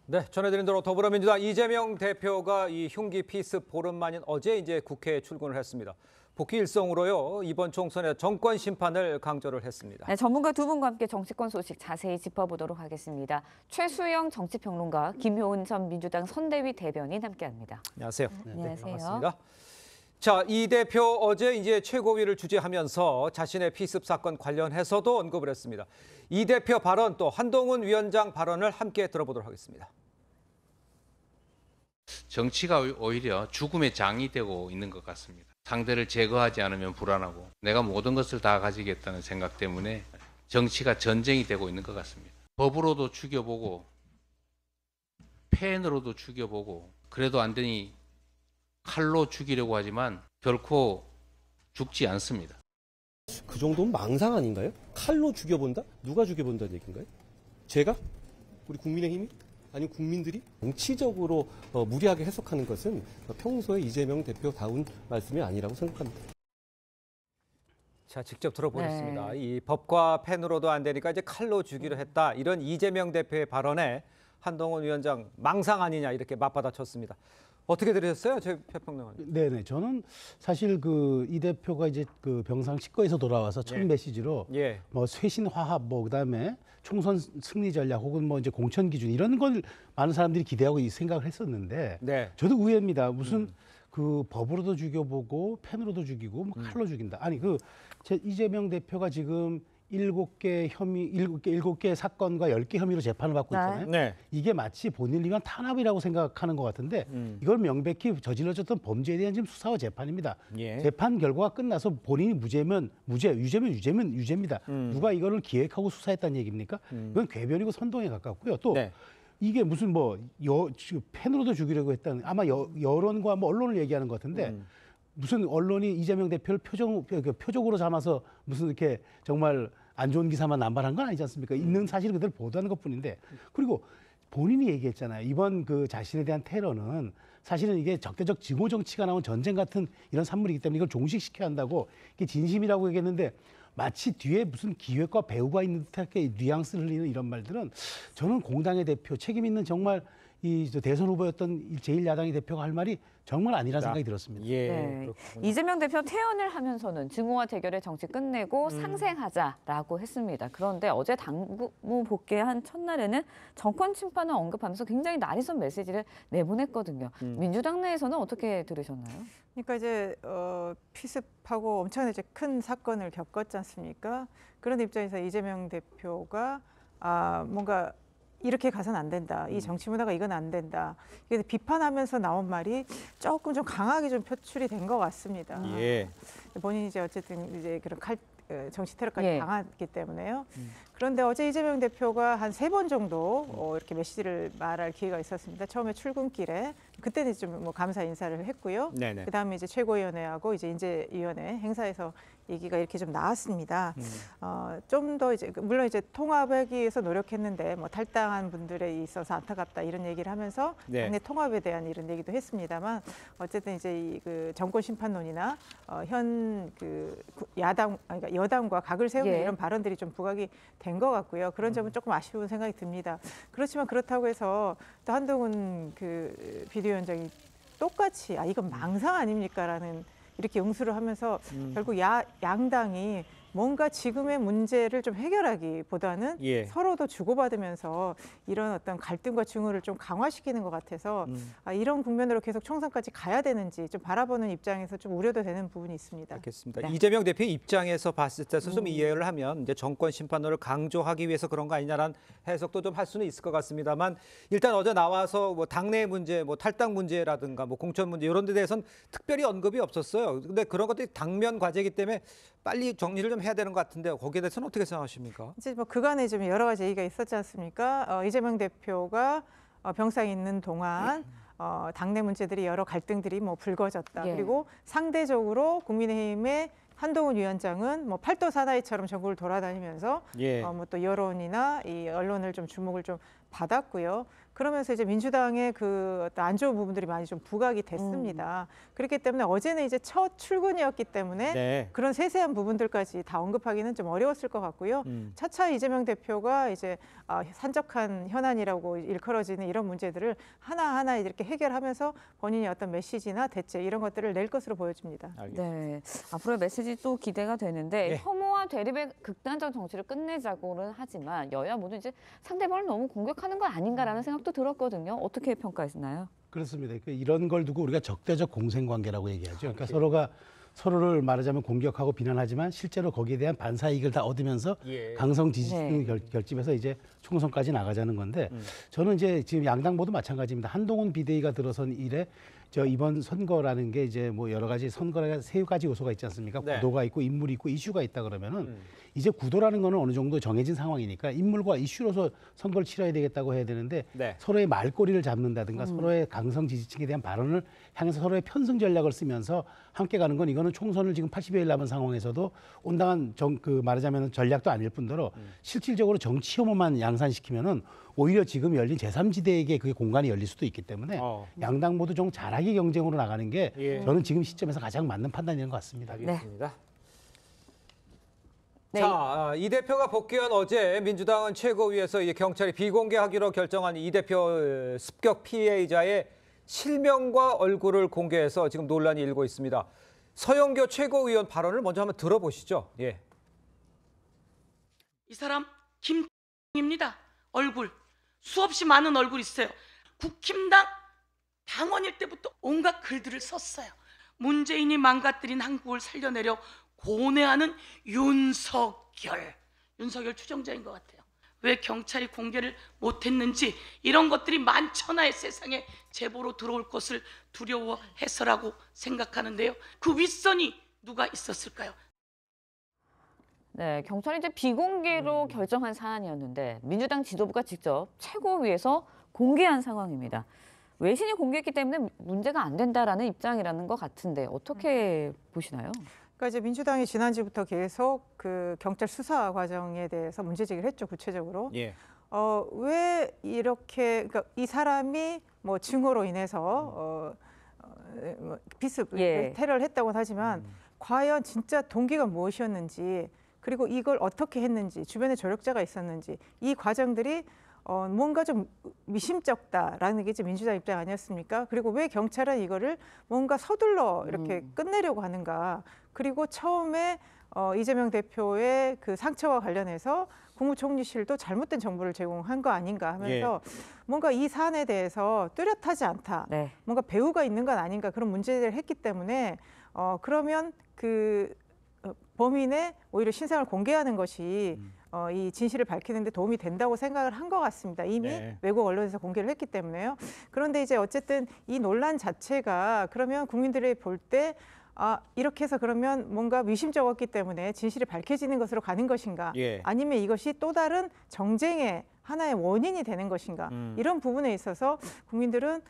네, 전해드린 대로 더불어민주당 이재명 대표가 이 흉기 피습 보름 만인 어제 이제 국회에 출근을 했습니다. 복귀 일성으로요, 이번 총선의 정권 심판을 강조를 했습니다. 네, 전문가 두 분과 함께 정치권 소식 자세히 짚어보도록 하겠습니다. 최수영 정치평론가, 김효은 전 민주당 선대위 대변인 함께합니다. 안녕하세요. 네, 안녕하세요. 반갑습니다. 자, 이 대표 어제 이제 최고위를 주재하면서 자신의 피습 사건 관련해서도 언급을 했습니다. 이 대표 발언 또 한동훈 위원장 발언을 함께 들어보도록 하겠습니다. 정치가 오히려 죽음의 장이 되고 있는 것 같습니다. 상대를 제거하지 않으면 불안하고 내가 모든 것을 다 가지겠다는 생각 때문에 정치가 전쟁이 되고 있는 것 같습니다. 법으로도 죽여보고 펜으로도 죽여보고 그래도 안 되니 칼로 죽이려고 하지만 결코 죽지 않습니다. 그 정도면 망상 아닌가요? 칼로 죽여본다? 누가 죽여본다는 얘기인가요? 제가? 우리 국민의힘이? 아니면 국민들이? 정치적으로 무리하게 해석하는 것은 평소에 이재명 대표다운 말씀이 아니라고 생각합니다. 자, 직접 들어보셨습니다. 네. 이 법과 펜으로도 안 되니까 이제 칼로 주기로 했다. 이런 이재명 대표의 발언에 한동훈 위원장 망상 아니냐 이렇게 맞받아쳤습니다. 어떻게 들으셨어요, 최 평론가님? 네네. 저는 사실 이 대표가 이제 그 병상 치과에서 돌아와서 첫 메시지로 예. 뭐 쇄신 화합 그다음에 총선 승리 전략 혹은 뭐 이제 공천 기준 이런 걸 많은 사람들이 기대하고 생각을 했었는데 네. 저도 의외입니다. 무슨 그 법으로도 죽여보고 펜으로도 죽이고 뭐 칼로 죽인다. 아니 이재명 대표가 지금 7개 사건과 10개 혐의로 재판을 받고 있잖아요. 네. 이게 마치 본인을 위한 탄압이라고 생각하는 것 같은데 이걸 명백히 저질러졌던 범죄에 대한 지금 수사와 재판입니다. 예. 재판 결과가 끝나서 본인이 무죄면 무죄, 유죄면 유죄입니다. 누가 이거를 기획하고 수사했다는 얘기입니까? 이건 궤변이고 선동에 가깝고요. 또 네. 이게 무슨 지금 펜으로도 죽이려고 했다는 아마 여론과 뭐 언론을 얘기하는 것 같은데 무슨 언론이 이재명 대표를 표적으로 삼아서 무슨 이렇게 정말 안 좋은 기사만 남발한 건 아니지 않습니까? 있는 사실을 그대로 보도하는 것뿐인데 그리고 본인이 얘기했잖아요. 이번 그 자신에 대한 테러는 사실은 이게 적대적 증오 정치가 나온 전쟁 같은 이런 산물이기 때문에 이걸 종식시켜야 한다고 이게 진심이라고 얘기했는데 마치 뒤에 무슨 기획과 배우가 있는 듯하게 뉘앙스를 흘리는 이런 말들은 저는 공당의 대표 책임 있는 정말 이 대선 후보였던 제1야당의 대표가 할 말이 정말 아니라는 생각이 들었습니다. 예. 네. 이재명 대표 퇴연을 하면서는 증오와 대결의 정치 끝내고 상생하자라고 했습니다. 그런데 어제 당무 복귀한 첫날에는 정권 침판을 언급하면서 굉장히 날이선 메시지를 내보냈거든요. 민주당 내에서는 어떻게 들으셨나요? 그러니까 이제 피습하고 엄청나게 이제 큰 사건을 겪었지 않습니까? 그런 입장에서 이재명 대표가 뭔가 이렇게 가서는 안 된다. 이 정치 문화가 이건 안 된다. 이게 비판하면서 나온 말이 조금 좀 강하게 좀 표출이 된 것 같습니다. 예. 본인이 이제 어쨌든 이제 그런 정치 테러까지 예. 당했기 때문에요. 그런데 어제 이재명 대표가 한 3번 정도 이렇게 메시지를 말할 기회가 있었습니다. 처음에 출근길에 그때는 좀 뭐 감사 인사를 했고요. 네네. 그다음에 이제 최고위원회하고 이제 인재위원회 행사에서 얘기가 이렇게 좀 나왔습니다. 좀 더 이제 물론 이제 통합하기 위해서 노력했는데 뭐 탈당한 분들에 있어서 안타깝다 이런 얘기를 하면서 네. 당내 통합에 대한 이런 얘기도 했습니다만 어쨌든 이제 그 정권 심판론이나 현 그 그러니까 여당과 각을 세우는 예. 이런 발언들이 좀 부각이 된 것 같고요. 그런 점은 조금 아쉬운 생각이 듭니다. 그렇지만 그렇다고 해서 또 한동훈 그 비대위원장이 똑같이 이건 망상 아닙니까라는 이렇게 응수를 하면서 결국 양당이 뭔가 지금의 문제를 좀 해결하기보다는 예. 서로도 주고받으면서 이런 어떤 갈등과 증오를 좀 강화시키는 것 같아서 이런 국면으로 계속 총선까지 가야 되는지 좀 바라보는 입장에서 좀 우려도 되는 부분이 있습니다. 알겠습니다. 네. 이재명 대표의 입장에서 봤을 때서 좀 이해를 하면 이제 정권 심판론을 강조하기 위해서 그런 거 아니냐라는 해석도 좀 할 수는 있을 것 같습니다만 일단 어제 나와서 뭐 당내 문제, 뭐 탈당 문제라든가 뭐 공천 문제 이런 데 대해서는 특별히 언급이 없었어요. 근데 그런 것들이 당면 과제이기 때문에 빨리 정리를 좀 해야 되는 것 같은데 거기에 대해서는 어떻게 생각하십니까? 이제 뭐 그간에 좀 여러 가지 얘기가 있었지 않습니까? 이재명 대표가 병상에 있는 동안 당내 문제들이 여러 갈등들이 뭐 불거졌다. 예. 그리고 상대적으로 국민의힘의 한동훈 위원장은 뭐 팔도 사나이처럼 전국을 돌아다니면서 예. 뭐 또 여론이나 이 언론을 좀 주목을 좀 받았고요. 그러면서 이제 민주당의 그 어떤 안 좋은 부분들이 많이 좀 부각이 됐습니다. 그렇기 때문에 어제는 이제 첫 출근이었기 때문에 네. 그런 세세한 부분들까지 다 언급하기는 좀 어려웠을 것 같고요. 차차 이재명 대표가 이제 산적한 현안이라고 일컬어지는 이런 문제들을 하나하나 이렇게 해결하면서 본인이 어떤 메시지나 대책 이런 것들을 낼 것으로 보여집니다. 알겠습니다. 네, 앞으로의 메시지 또 기대가 되는데 예. 혐오와 대립의 극단적 정치를 끝내자고는 하지만 여야 모두 이제 상대방을 너무 공격하는 거 아닌가라는 생각도 들었거든요. 어떻게 평가하시나요? 그렇습니다. 그러니까 이런 걸 두고 우리가 적대적 공생관계라고 얘기하죠. 그러니까 서로가 서로를 말하자면 공격하고 비난하지만 실제로 거기에 대한 반사이익을 다 얻으면서 예. 강성 지지 네. 결집해서 이제 총선까지 나가자는 건데 저는 이제 지금 양당 모두 마찬가지입니다. 한동훈 비대위가 들어선 이래 저 이번 선거라는 게 이제 뭐 여러 가지 선거가 세 가지 요소가 있지 않습니까? 네. 구도가 있고 인물이 있고 이슈가 있다 그러면은 이제 구도라는 거는 어느 정도 정해진 상황이니까 인물과 이슈로서 선거를 치러야 되겠다고 해야 되는데 네. 서로의 말꼬리를 잡는다든가 서로의 강성 지지층에 대한 발언을 향해서 서로의 편승 전략을 쓰면서 함께 가는 건 이거는 총선을 지금 80여일 남은 상황에서도 온당한 그 말하자면 전략도 아닐 뿐더러 실질적으로 정치 혐오만 양산시키면은 오히려 지금 열린 제3지대에게 그게 공간이 열릴 수도 있기 때문에 양당 모두 좀 잘하게 경쟁으로 나가는 게 예. 저는 지금 시점에서 가장 맞는 판단인 것 같습니다. 알겠습니다. 네. 자, 이 대표가 복귀한 어제 민주당은 최고위에서 이 경찰이 비공개하기로 결정한 이 대표 습격 피해자의 실명과 얼굴을 공개해서 지금 논란이 일고 있습니다. 서영교 최고위원 발언을 먼저 한번 들어보시죠. 예. 이 사람 김입니다. 얼굴 수없이 많은 얼굴 있어요. 국힘당 당원일 때부터 온갖 글들을 썼어요. 문재인이 망가뜨린 한국을 살려내려 고뇌하는 윤석열 추종자인 것 같아요. 왜 경찰이 공개를 못했는지 이런 것들이 만천하의 세상에 제보로 들어올 것을 두려워해서라고 생각하는데요. 그 윗선이 누가 있었을까요? 네, 경찰이 이제 비공개로 결정한 사안이었는데 민주당 지도부가 직접 최고위에서 공개한 상황입니다. 외신이 공개했기 때문에 문제가 안 된다라는 입장이라는 것 같은데 어떻게 보시나요? 그러니까 이제 민주당이 지난주부터 계속 그 경찰 수사 과정에 대해서 문제 제기를 했죠, 구체적으로. 예. 왜 이렇게 그러니까 이 사람이 뭐 증오로 인해서 예. 테러를 했다고는 하지만 과연 진짜 동기가 무엇이었는지 그리고 이걸 어떻게 했는지 주변에 조력자가 있었는지 이 과정들이 뭔가 좀 미심쩍다라는 게 이제 민주당 입장 아니었습니까? 그리고 왜 경찰은 이거를 뭔가 서둘러 이렇게 끝내려고 하는가? 그리고 처음에 이재명 대표의 그 상처와 관련해서 국무총리실도 잘못된 정보를 제공한 거 아닌가 하면서 뭔가 이 사안에 대해서 뚜렷하지 않다. 네. 뭔가 배후가 있는 건 아닌가 그런 문제들을 했기 때문에 그러면 그 범인의 오히려 신상을 공개하는 것이 이 진실을 밝히는 데 도움이 된다고 생각을 한 것 같습니다. 이미 네. 외국 언론에서 공개를 했기 때문에요. 그런데 이제 어쨌든 이 논란 자체가 그러면 국민들이 볼 때 이렇게 해서 그러면 뭔가 미심쩍었기 때문에 진실이 밝혀지는 것으로 가는 것인가 예. 아니면 이것이 또 다른 정쟁의 하나의 원인이 되는 것인가 이런 부분에 있어서 국민들은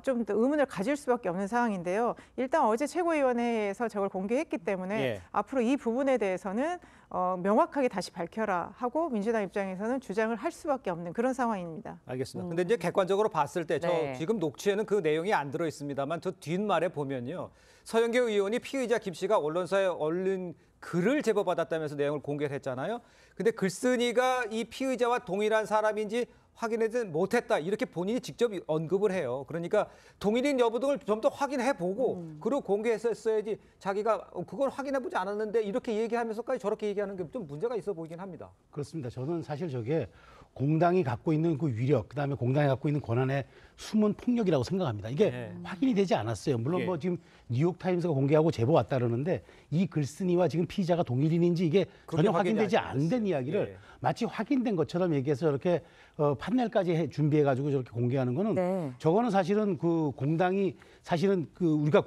좀 더 의문을 가질 수밖에 없는 상황인데요. 일단 어제 최고위원회에서 저걸 공개했기 때문에 예. 앞으로 이 부분에 대해서는 명확하게 다시 밝혀라 하고 민주당 입장에서는 주장을 할 수밖에 없는 그런 상황입니다. 알겠습니다. 근데 이제 객관적으로 봤을 때 저 네. 지금 녹취에는 그 내용이 안 들어 있습니다만 저 뒷말에 보면요. 서영교 의원이 피의자 김 씨가 언론사에 얼른 글을 제보받았다면서 내용을 공개를 했잖아요. 근데 글쓴이가 이 피의자와 동일한 사람인지 확인하지 못했다. 이렇게 본인이 직접 언급을 해요. 그러니까 동일인 여부 등을 좀 더 확인해보고 그리고 공개했었어야지 자기가 그걸 확인해보지 않았는데 이렇게 얘기하면서까지 저렇게 얘기하는 게 좀 문제가 있어 보이긴 합니다. 그렇습니다. 저는 사실 저게 공당이 갖고 있는 그 위력, 그다음에 공당이 갖고 있는 권한의 숨은 폭력이라고 생각합니다. 이게 네. 확인이 되지 않았어요. 물론 예. 뭐 지금 뉴욕타임스가 공개하고 제보 왔다 그러는데 이 글쓴이와 지금 피의자가 동일인인지 이게 그렇게 전혀 확인되지 확인이 않은 않았어요. 이야기를 예. 마치 확인된 것처럼 얘기해서 저렇게 판넬까지 준비해가지고 저렇게 공개하는 거는 네. 저거는 사실은 그 공당이 사실은 그 우리가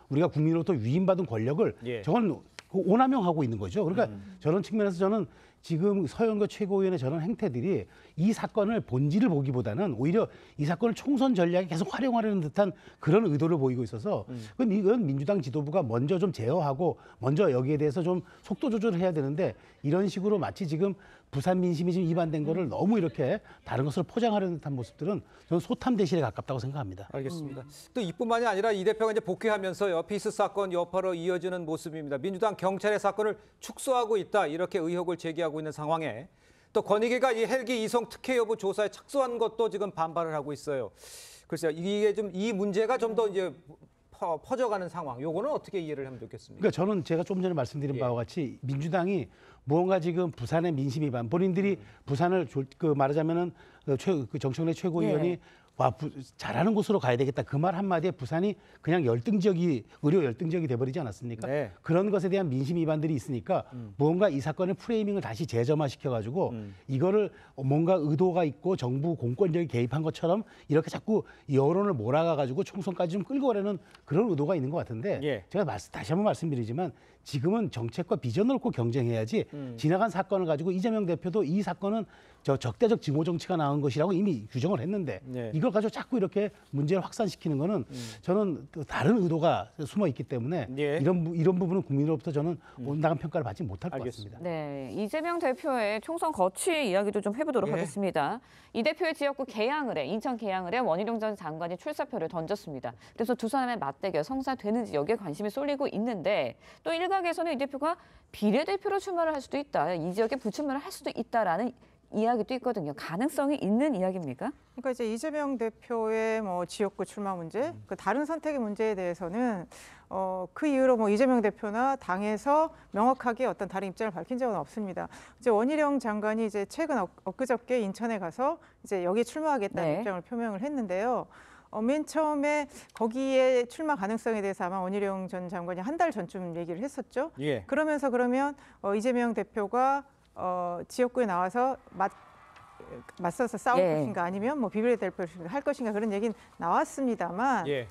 우리가 국민으로부터 위임받은 권력을 예. 저건 오남용하고 있는 거죠. 그러니까 저런 측면에서 저는 지금 서영교 최고위원의 저런 행태들이 이 사건을 본질을 보기보다는 오히려 이 사건을 총선 전략에 계속 활용하려는 듯한 그런 의도를 보이고 있어서 이건 민주당 지도부가 먼저 좀 제어하고 먼저 여기에 대해서 좀 속도 조절을 해야 되는데 이런 식으로 마치 지금 부산 민심이 지금 이반된 거를 너무 이렇게 다른 것으로 포장하려는 듯한 모습들은 저는 소탐 대실에 가깝다고 생각합니다. 알겠습니다. 또 이뿐만이 아니라 이 대표가 이제 복귀하면서요. 피스 사건 여파로 이어지는 모습입니다. 민주당 경찰의 사건을 축소하고 있다 이렇게 의혹을 제기하고 있는 상황에 또 권익위가 이 헬기 이송 특혜 여부 조사에 착수한 것도 지금 반발을 하고 있어요. 글쎄요, 이게 좀 이 문제가 좀 더 이제 퍼져가는 상황. 요거는 어떻게 이해를 하면 좋겠습니까? 그러니까 저는 제가 좀 전에 말씀드린 바와 같이 민주당이 무언가 지금 부산의 민심 위반, 본인들이 부산을 말하자면은 그 정청래 최고위원이 와, 잘하는 곳으로 가야 되겠다. 그 말 한마디에 부산이 그냥 의료 열등지역이 돼버리지 않았습니까? 네. 그런 것에 대한 민심 위반들이 있으니까 무언가 이 사건의 프레이밍을 다시 재점화시켜가지고 이거를 뭔가 의도가 있고 정부 공권력이 개입한 것처럼 이렇게 자꾸 여론을 몰아가가지고 총선까지 좀 끌고 가려는 그런 의도가 있는 것 같은데 예. 제가 다시 한번 말씀드리지만 지금은 정책과 비전을 놓고 경쟁해야지 지나간 사건을 가지고 이재명 대표도 이 사건은 적대적 증오 정치가 나온 것이라고 이미 규정을 했는데 네. 이걸 가지고 자꾸 이렇게 문제를 확산시키는 거는 저는 또 다른 의도가 숨어 있기 때문에 예. 이런 부분은 국민으로부터 저는 온당한 평가를 받지 못할 것 알겠습니다. 같습니다. 네, 이재명 대표의 총선 거취 이야기도 좀 해보도록 예. 하겠습니다. 이 대표의 지역구 계양을에 인천 계양을에 원희룡 전 장관이 출사표를 던졌습니다. 그래서 두 사람의 맞대결 성사되는지 여기에 관심이 쏠리고 있는데 또 일각에서는 이 대표가 비례대표로 출마를 할 수도 있다. 이 지역에 부출마를 할 수도 있다라는 이야기도 있거든요. 가능성이 있는 이야기입니까? 그러니까 이제 이재명 대표의 뭐 지역구 출마 문제, 그 다른 선택의 문제에 대해서는 그 이후로 뭐 이재명 대표나 당에서 명확하게 어떤 다른 입장을 밝힌 적은 없습니다. 이제 원희룡 장관이 이제 최근 엊그저께 인천에 가서 이제 여기에 출마하겠다는 네. 입장을 표명을 했는데요. 맨 처음에 거기에 출마 가능성에 대해서 아마 원희룡 전 장관이 한 달 전쯤 얘기를 했었죠. 예. 그러면서 그러면 이재명 대표가 지역구에 나와서 맞서서 싸울 예. 것인가 아니면 뭐 비례대표를 할 것인가 그런 얘기는 나왔습니다만 예.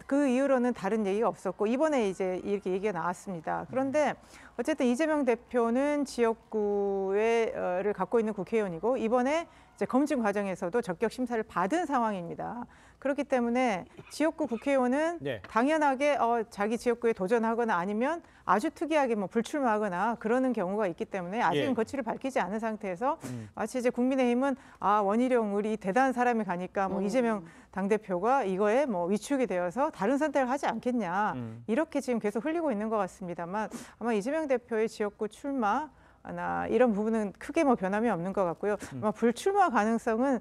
그 이후로는 다른 얘기가 없었고 이번에 이제 이렇게 얘기가 나왔습니다. 그런데 어쨌든 이재명 대표는 지역구를 갖고 있는 국회의원이고 이번에 이제 검증 과정에서도 적격 심사를 받은 상황입니다. 그렇기 때문에 지역구 국회의원은 네. 당연하게 자기 지역구에 도전하거나 아니면 아주 특이하게 뭐 불출마하거나 그러는 경우가 있기 때문에 아직은 예. 거취를 밝히지 않은 상태에서 마치 이제 국민의힘은 원희룡 우리 대단한 사람이 가니까 뭐 이재명 당대표가 이거에 뭐 위축이 되어서 다른 선택을 하지 않겠냐 이렇게 지금 계속 흘리고 있는 것 같습니다만 아마 이재명 대표의 지역구 출마 이런 부분은 크게 뭐 변함이 없는 것 같고요. 아마 불출마 가능성은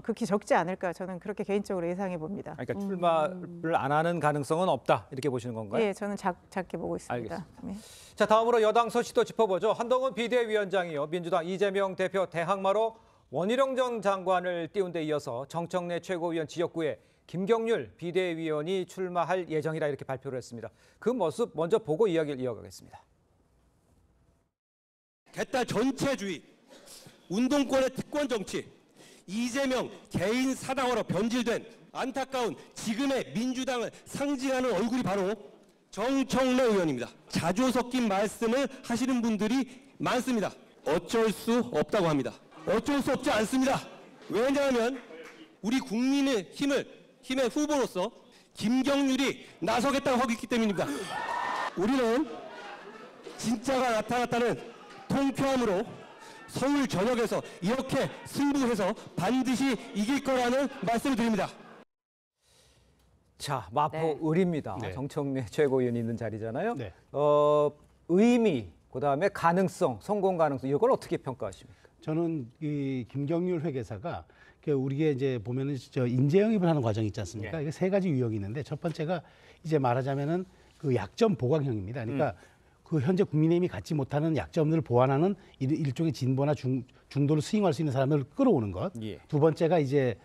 극히 적지 않을까 저는 그렇게 개인적으로 예상해 봅니다. 그러니까 출마를 안 하는 가능성은 없다 이렇게 보시는 건가요? 예, 저는 작게 보고 있습니다. 알겠습니다. 네. 자, 다음으로 여당 소식도 짚어보죠. 한동훈 비대위원장이요. 민주당 이재명 대표 대항마로 원희룡 전 장관을 띄운 데 이어서 정청래 최고위원 지역구에 김경률 비대위원이 출마할 예정이라 이렇게 발표를 했습니다. 그 모습 먼저 보고 이야기를 이어가겠습니다. 개딸 전체주의, 운동권의 특권 정치, 이재명 개인 사당으로 변질된 안타까운 지금의 민주당을 상징하는 얼굴이 바로 정청래 의원입니다. 자주 섞인 말씀을 하시는 분들이 많습니다. 어쩔 수 없다고 합니다. 어쩔 수 없지 않습니다. 왜냐하면 우리 국민의힘의 후보로서 김경률이 나서겠다고 하고 있기 때문입니다. 우리는 진짜가 나타났다는 통쾌함으로 서울 전역에서 이렇게 승부해서 반드시 이길 거라는 말씀을 드립니다. 자, 마포 네. 을입니다. 네. 정청래 최고위원이 있는 자리잖아요. 네. 의미, 그다음에 가능성, 성공 가능성 이걸 어떻게 평가하십니까? 저는 이 김경률 회계사가 우리가 이제 보면은 인재 영입을 하는 과정이 있지 않습니까? 네. 이게 세 가지 유형이 있는데 첫 번째가 이제 말하자면은 그 약점 보강형입니다. 그러니까 그 현재 국민의힘이 갖지 못하는 약점들을 보완하는 일종의 진보나 중도를 스윙할 수 있는 사람을 끌어오는 것. 예. 두 번째가 이제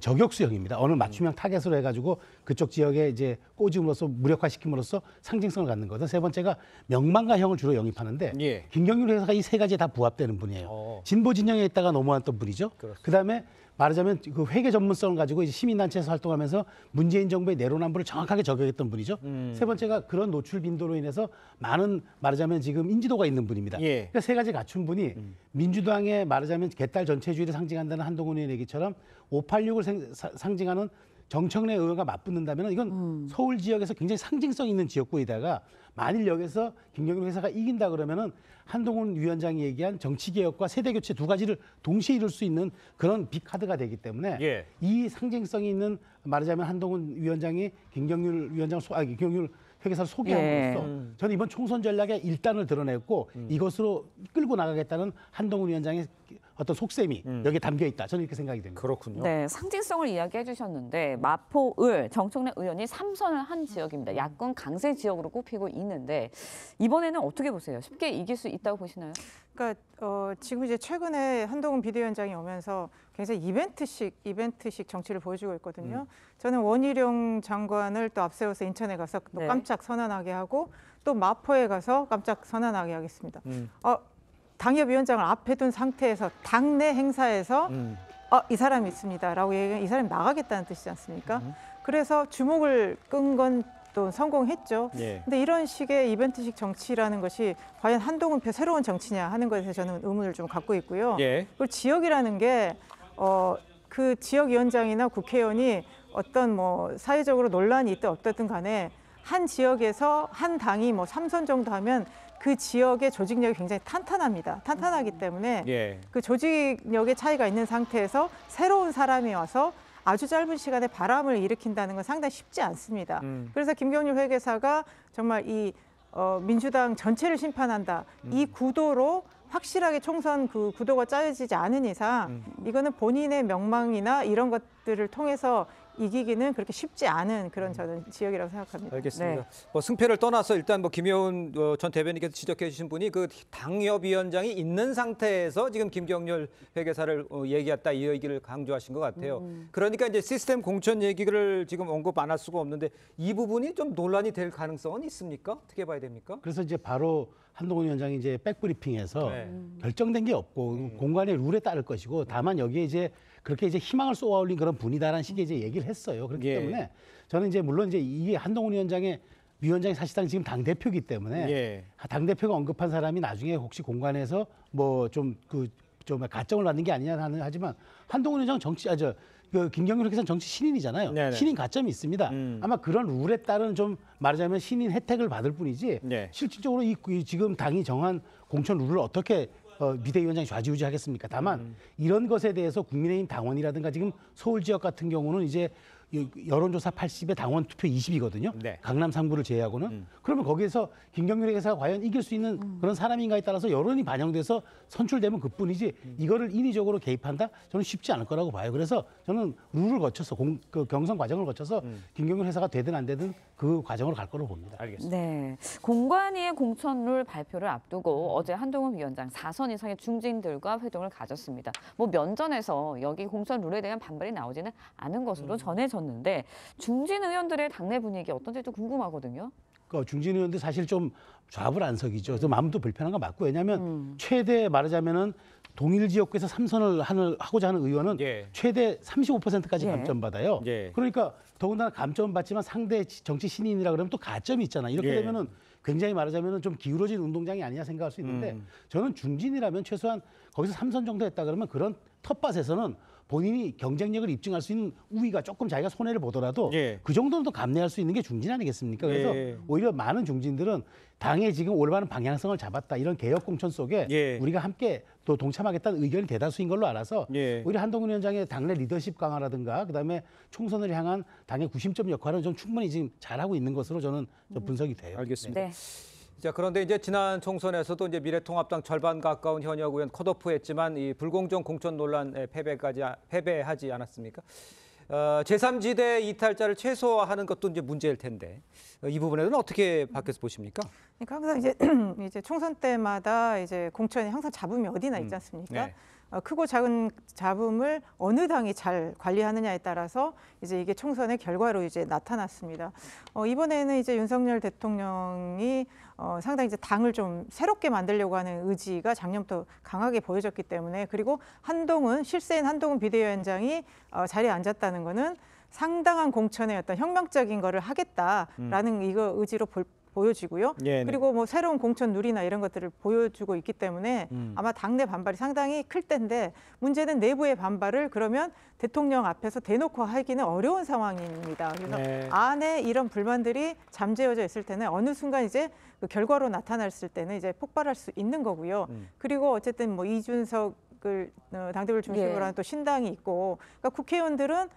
저격수형입니다. 어느 맞춤형 타겟으로 해가지고 그쪽 지역에 이제 꽂음으로써 무력화시킴으로써 상징성을 갖는 거든. 세 번째가 명망가형을 주로 영입하는데 예. 김경률 회사가 이 세 가지에 다 부합되는 분이에요. 진보 진영에 있다가 넘어왔던 분이죠. 그렇습니다. 그다음에 말하자면 그 회계 전문성을 가지고 이제 시민단체에서 활동하면서 문재인 정부의 내로남불을 정확하게 저격했던 분이죠. 세 번째가 그런 노출 빈도로 인해서 많은 말하자면 지금 인지도가 있는 분입니다. 예. 그러니까 세 가지 갖춘 분이 민주당의 말하자면 개딸 전체주의를 상징한다는 한동훈 의원 얘기처럼 586을 상징하는 정청래 의원과 맞붙는다면 이건 서울 지역에서 굉장히 상징성 있는 지역구이다가 만일 여기서 김경률 회사가 이긴다 그러면은 한동훈 위원장이 얘기한 정치개혁과 세대교체 두 가지를 동시에 이룰 수 있는 그런 빅카드가 되기 때문에 예. 이 상징성이 있는 말하자면 한동훈 위원장이 김경률 김경률 회계사를 소개함으로써 저는 이번 총선 전략의 일단을 드러냈고 이것으로 끌고 나가겠다는 한동훈 위원장의 어떤 속셈이 여기에 담겨 있다. 저는 이렇게 생각이 됩니다. 그렇군요. 네, 상징성을 이야기해 주셨는데 마포을 정청래 의원이 3선을 한 지역입니다. 야권 강세 지역으로 꼽히고 있는데 이번에는 어떻게 보세요? 쉽게 이길 수 있다고 보시나요? 그러니까 지금 이제 최근에 한동훈 비대위원장이 오면서 굉장히 이벤트식 정치를 보여주고 있거든요. 저는 원희룡 장관을 또 앞세워서 인천에 가서 또 네. 깜짝 선언하게 하고 또 마포에 가서 깜짝 선언하게 하겠습니다. 당협위원장을 앞에 둔 상태에서 당내 행사에서 이 사람이 있습니다라고 얘기하면 이 사람이 나가겠다는 뜻이지 않습니까? 그래서 주목을 끈 건 또 성공했죠. 예. 근데 이런 식의 이벤트식 정치라는 것이 과연 한동훈표 새로운 정치냐 하는 것에 대해서 저는 의문을 좀 갖고 있고요. 예. 그리고 지역이라는 게 그 지역위원장이나 국회의원이 어떤 뭐 사회적으로 논란이 있든 어떻든 간에 한 지역에서 한 당이 뭐 3선 정도 하면 그 지역의 조직력이 굉장히 탄탄합니다. 탄탄하기 때문에 예. 그 조직력의 차이가 있는 상태에서 새로운 사람이 와서 아주 짧은 시간에 바람을 일으킨다는 건 상당히 쉽지 않습니다. 그래서 김경률 회계사가 정말 이 민주당 전체를 심판한다. 이 구도로 확실하게 총선 그 구도가 짜여지지 않은 이상 이거는 본인의 명망이나 이런 것들을 통해서 이기기는 그렇게 쉽지 않은 그런 저는 지역이라고 생각합니다. 알겠습니다. 네. 뭐 승패를 떠나서 일단 뭐 김여운 전 대변인께서 지적해 주신 분이 그 당협위원장이 있는 상태에서 지금 김경률 회계사를 얘기했다 이 얘기를 강조하신 것 같아요. 그러니까 이제 시스템 공천 얘기를 지금 언급 안 할 수가 없는데 이 부분이 좀 논란이 될 가능성은 있습니까? 어떻게 봐야 됩니까? 그래서 이제 바로 한동훈 위원장이 이제 백브리핑에서 네. 결정된 게 없고 공간의 룰에 따를 것이고 다만 여기에 이제 그렇게 이제 희망을 쏘아올린 그런 분이다라는 식의 이제 얘기를 했어요. 그렇기 예. 때문에 저는 이제 물론 이제 이게 한동훈 위원장이 사실상 지금 당 대표이기 때문에 예. 당 대표가 언급한 사람이 나중에 혹시 공간에서 뭐 좀 가점을 받는 게 아니냐 하지만 한동훈 위원장 김경률 회계사는 정치 신인이잖아요. 네네. 신인 가점이 있습니다. 아마 그런 룰에 따른 좀 말하자면 신인 혜택을 받을 뿐이지 네. 실질적으로 이 지금 당이 정한 공천 룰을 어떻게 비대위원장이 좌지우지하겠습니까? 다만 이런 것에 대해서 국민의힘 당원이라든가 지금 서울 지역 같은 경우는 이제 여론조사 80에 당원 투표 20이거든요. 네. 강남 3구를 제외하고는. 그러면 거기에서 김경률 회계사가 과연 이길 수 있는 그런 사람인가에 따라서 여론이 반영돼서 선출되면 그뿐이지 이거를 인위적으로 개입한다? 저는 쉽지 않을 거라고 봐요. 그래서 저는 룰을 거쳐서 그 경선 과정을 거쳐서 김경률 회사가 되든 안 되든 그 과정으로 갈 거라고 봅니다. 알겠습니다. 네, 공관위의 공천룰 발표를 앞두고 어제 한동훈 위원장 4선 이상의 중진들과 회동을 가졌습니다. 뭐 면전에서 여기 공천 룰에 대한 반발이 나오지는 않은 것으로 전해졌는데 중진 의원들의 당내 분위기 어떤지도 궁금하거든요. 그 중진 의원들 사실 좀 좌불안석이죠. 그래서 마음도 불편한 거 맞고 왜냐하면 최대 말하자면은 동일 지역구에서 3선을 하고자 하는 의원은 예. 최대 35%까지 예. 감점받아요. 예. 그러니까 더군다나 감점은 받지만 상대 정치 신인이라 그러면 또 가점이 있잖아. 이렇게 예. 되면은 굉장히 말하자면은 좀 기울어진 운동장이 아니냐 생각할 수 있는데 저는 중진이라면 최소한 거기서 3선 정도 했다 그러면 그런 텃밭에서는 본인이 경쟁력을 입증할 수 있는 우위가 조금 자기가 손해를 보더라도 예. 그 정도는 또 감내할 수 있는 게 중진 아니겠습니까? 그래서 예. 오히려 많은 중진들은 당의 지금 올바른 방향성을 잡았다. 이런 개혁 공천 속에 예. 우리가 함께 또 동참하겠다는 의견이 대다수인 걸로 알아서 예. 오히려 한동훈 위원장의 당내 리더십 강화라든가 그다음에 총선을 향한 당의 구심점 역할은 좀 충분히 지금 잘하고 있는 것으로 저는 좀 분석이 돼요. 알겠습니다. 네. 자, 그런데 이제 지난 총선에서도 이제 미래통합당 절반 가까운 현역 의원 컷오프했지만 이 불공정 공천 논란에 패배하지 않았습니까? 제3지대 이탈자를 최소화하는 것도 이제 문제일 텐데 이 부분에는 어떻게 밖에서 보십니까? 그러니까 항상 이제 총선 때마다 이제 공천이 항상 잡음이 어디나 있지 않습니까? 네. 크고 작은 잡음을 어느 당이 잘 관리하느냐에 따라서 이제 이게 총선의 결과로 이제 나타났습니다. 이번에는 이제 윤석열 대통령이 상당히 이제 당을 좀 새롭게 만들려고 하는 의지가 작년부터 강하게 보여졌기 때문에, 그리고 실세인 한동훈 비대위원장이 자리에 앉았다는 거는 상당한 공천의 어떤 혁명적인 거를 하겠다라는 이거 의지로 보여지고요. 예, 네. 그리고 뭐 새로운 공천 누리나 이런 것들을 보여주고 있기 때문에 아마 당내 반발이 상당히 클 텐데, 문제는 내부의 반발을 그러면 대통령 앞에서 대놓고 하기는 어려운 상황입니다. 그래서 네. 안에 이런 불만들이 잠재워져 있을 때는 어느 순간 이제 그 결과로 나타났을 때는 이제 폭발할 수 있는 거고요. 그리고 어쨌든 뭐 이준석을 당대표를 중심으로 예. 하는 또 신당이 있고, 그러니까 국회의원들은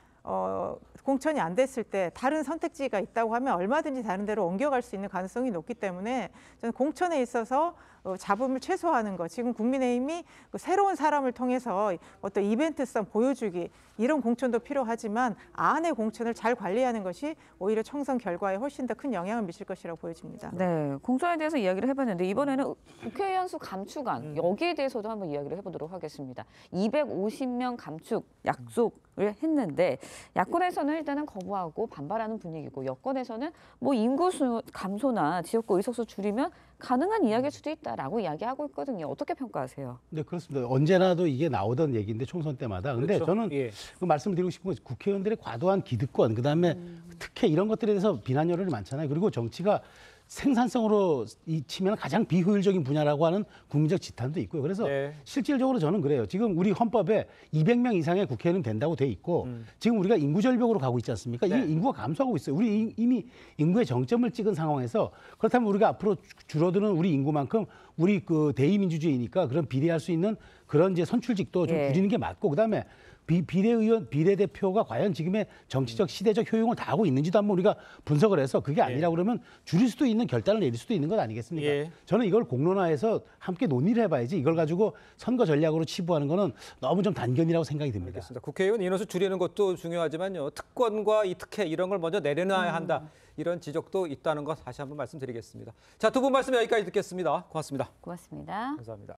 공천이 안 됐을 때 다른 선택지가 있다고 하면 얼마든지 다른 데로 옮겨갈 수 있는 가능성이 높기 때문에 저는 공천에 있어서 잡음을 최소화하는 것, 지금 국민의힘이 새로운 사람을 통해서 어떤 이벤트성 보여주기, 이런 공천도 필요하지만 안의 공천을 잘 관리하는 것이 오히려 총선 결과에 훨씬 더 큰 영향을 미칠 것이라고 보여집니다. 네, 공천에 대해서 이야기를 해봤는데 이번에는 국회의원 수 감축안 여기에 대해서도 한번 이야기를 해보도록 하겠습니다. 250명 감축 약속을 했는데 야권에서는 일단은 거부하고 반발하는 분위기고, 여권에서는 뭐 인구수 감소나 지역구 의석수 줄이면 가능한 이야기일 수도 있다라고 이야기하고 있거든요. 어떻게 평가하세요? 네, 그렇습니다. 언제나도 이게 나오던 얘기인데 총선 때마다. 근데 그렇죠. 저는 예. 그 말씀을 드리고 싶은 건 국회의원들의 과도한 기득권, 그다음에 특혜 이런 것들에 대해서 비난 여론이 많잖아요. 그리고 정치가 생산성으로 치면 가장 비효율적인 분야라고 하는 국민적 지탄도 있고요. 그래서 네. 실질적으로 저는 그래요. 지금 우리 헌법에 200명 이상의 국회의원은 된다고 돼 있고, 지금 우리가 인구 절벽으로 가고 있지 않습니까? 네. 이 인구가 감소하고 있어요. 우리 이미 인구의 정점을 찍은 상황에서, 그렇다면 우리가 앞으로 줄어드는 우리 인구만큼 우리 그 대의민주주의니까 그런 비례할 수 있는 그런 이제 선출직도 좀 예. 줄이는 게 맞고, 그다음에 비례의원, 비례대표가 과연 지금의 정치적 시대적 효용을 다하고 있는지도 한번 우리가 분석을 해서, 그게 아니라 그러면 줄일 수도 있는 결단을 내릴 수도 있는 것 아니겠습니까? 예. 저는 이걸 공론화해서 함께 논의를 해봐야지, 이걸 가지고 선거 전략으로 치부하는 거는 너무 좀 단견이라고 생각이 듭니다. 알겠습니다. 국회의원 인원수 줄이는 것도 중요하지만요, 특권과 이 특혜 이런 걸 먼저 내려놔야 한다, 이런 지적도 있다는 것 다시 한번 말씀드리겠습니다. 자, 두 분 말씀 여기까지 듣겠습니다. 고맙습니다. 고맙습니다. 감사합니다.